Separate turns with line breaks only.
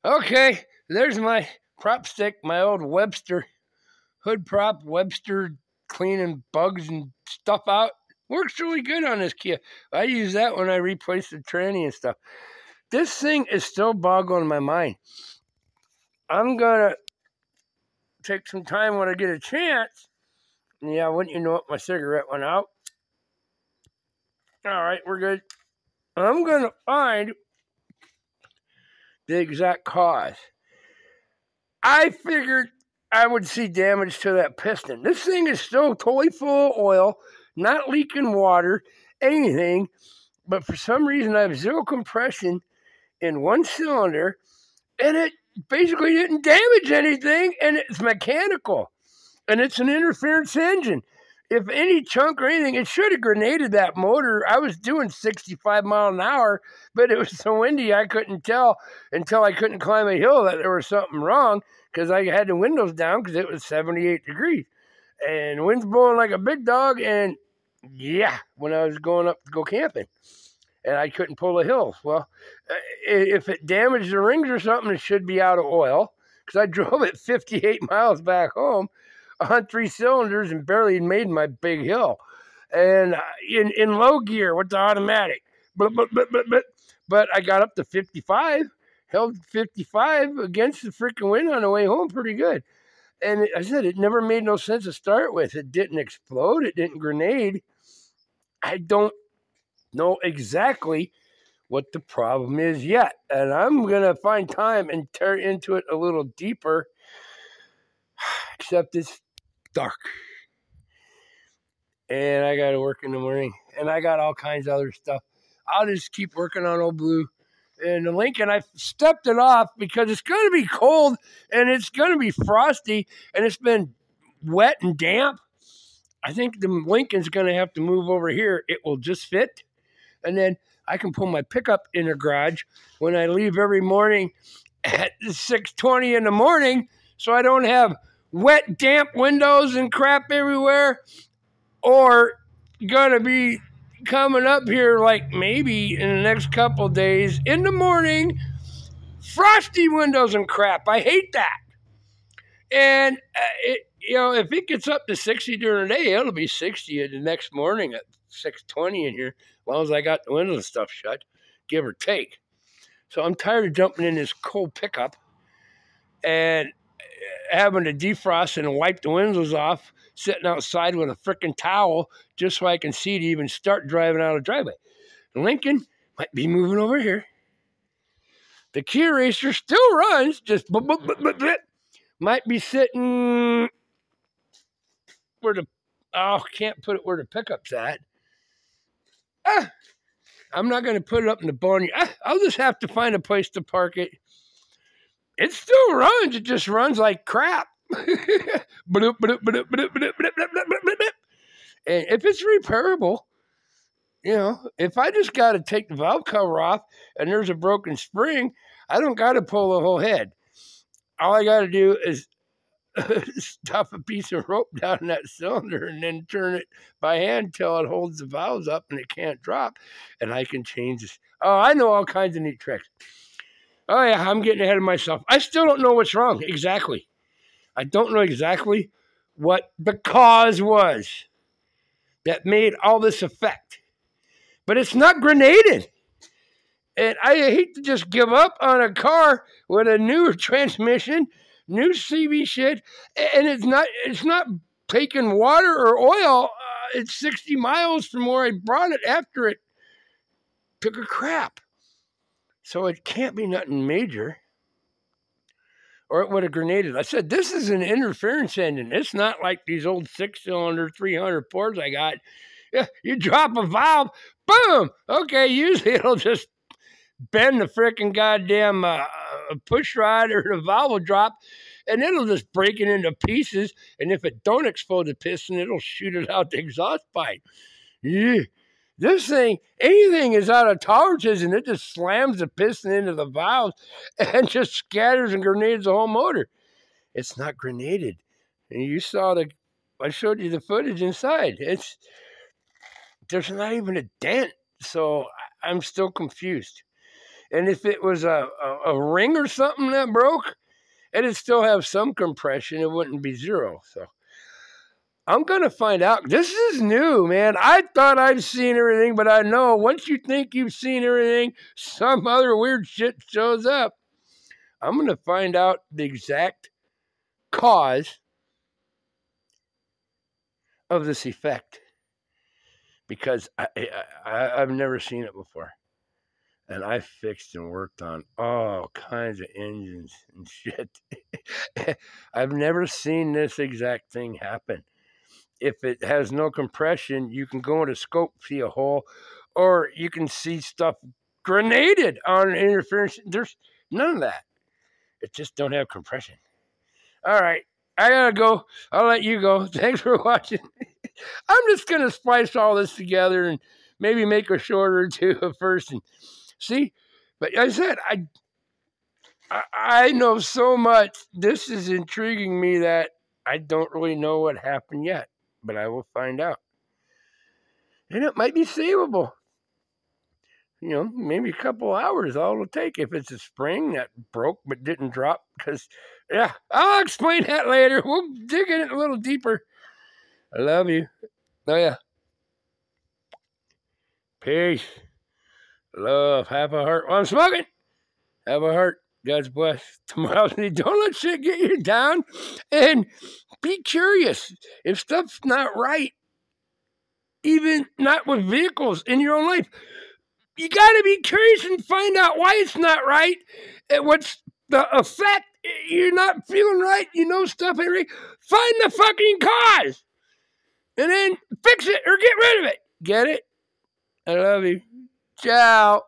Okay, there's my prop stick, my old Webster hood prop, Webster cleaning bugs and stuff out. Works really good on this Kia. I use that when I replace the tranny and stuff. This thing is still boggling my mind. I'm gonna take some time when I get a chance. Yeah, wouldn't you know it, my cigarette went out. All right, we're good. I'm gonna find the exact cause. I figured I would see damage to that piston. This thing is still totally full of oil, not leaking water, anything, but for some reason I have zero compression in one cylinder, and it basically didn't damage anything, and it's mechanical, and it's an interference engine. If any chunk or anything, it should have grenaded that motor. I was doing 65 miles an hour, but it was so windy I couldn't tell until I couldn't climb a hill that there was something wrong because I had the windows down because it was 78 degrees. And the wind's blowing like a big dog, and yeah, when I was going up to go camping, and I couldn't pull the hills. Well, if it damaged the rings or something, it should be out of oil because I drove it 58 miles back home on 3 cylinders and barely made my big hill. And in low gear with the automatic. But I got up to 55, held 55 against the freaking wind on the way home pretty good. And I said, it never made no sense to start with. It didn't explode. It didn't grenade. I don't know exactly what the problem is yet. And I'm going to find time and tear into it a little deeper. Except it's dark. And I got to work in the morning. And I got all kinds of other stuff. I'll just keep working on Old Blue. And the Lincoln, I stepped it off because it's going to be cold and it's going to be frosty and it's been wet and damp. I think the Lincoln's going to have to move over here. It will just fit. And then I can pull my pickup in the garage when I leave every morning at 6:20 in the morning so I don't have wet, damp windows and crap everywhere, or going to be coming up here like maybe in the next couple of days in the morning, frosty windows and crap. I hate that. And, if it gets up to 60 during the day, it'll be 60 the next morning at 6:20 in here, as long as I got the windows and stuff shut, give or take. So I'm tired of jumping in this cold pickup and having to defrost and wipe the windows off, sitting outside with a freaking towel just so I can see to even start driving out of the driveway. Lincoln might be moving over here. The Kia Racer still runs, just might be sitting where can't put it where the pickup's at. I'm not going to put it up in the barn. I'll just have to find a place to park it. It still runs. It just runs like crap. And if it's repairable, if I just got to take the valve cover off and there's a broken spring, I don't got to pull the whole head. All I got to do is stuff a piece of rope down that cylinder and then turn it by hand till it holds the valves up and it can't drop, and I can change this. Oh, I know all kinds of neat tricks. Oh, yeah, I'm getting ahead of myself. I still don't know what's wrong exactly. I don't know exactly what the cause was that made all this effect. But it's not grenaded. And I hate to just give up on a car with a new transmission, new CV shit, and it's not taking water or oil. It's 60 miles from where I brought it after it took a crap. So it can't be nothing major, or it would have grenaded. I said, this is an interference engine. It's not like these old 6-cylinder 300 Fords I got. Yeah, you drop a valve, boom. Okay, usually it'll just bend the freaking goddamn push rod, or the valve will drop, and it'll just break it into pieces. And if it don't explode the piston, it'll shoot it out the exhaust pipe. Yeah. This thing, anything is out of tolerances, and it just slams the piston into the valves and just scatters and grenades the whole motor. It's not grenaded. And you saw I showed you the footage inside. There's not even a dent, so I'm still confused. And if it was a ring or something that broke, it'd still have some compression. It wouldn't be zero. So I'm going to find out. This is new, man. I thought I'd seen everything, but I know once you think you've seen everything, some other weird shit shows up. I'm going to find out the exact cause of this effect because I've never seen it before. And I fixed and worked on all kinds of engines and shit. I've never seen this exact thing happen. If it has no compression, you can go into scope, see a hole, or you can see stuff grenaded on interference. There's none of that. It just don't have compression. All right. I gotta go. I'll let you go. Thanks for watching. I'm just going to splice all this together and maybe make a short or two first and see. But I said, I know so much. This is intriguing me that I don't really know what happened yet, but I will find out. And it might be savable. You know, maybe a couple hours, all it'll take if it's a spring that broke but didn't drop. Because, yeah, I'll explain that later. We'll dig in it a little deeper. I love you. Oh, yeah. Peace. Love. Have a heart. While I'm smoking. Have a heart. God's bless. Tomorrow, don't let shit get you down. And be curious. If stuff's not right, even not with vehicles in your own life, you got to be curious and find out why it's not right. And what's the effect? You're not feeling right. You know stuff ain't right. Find the fucking cause. And then fix it or get rid of it. Get it? I love you. Ciao.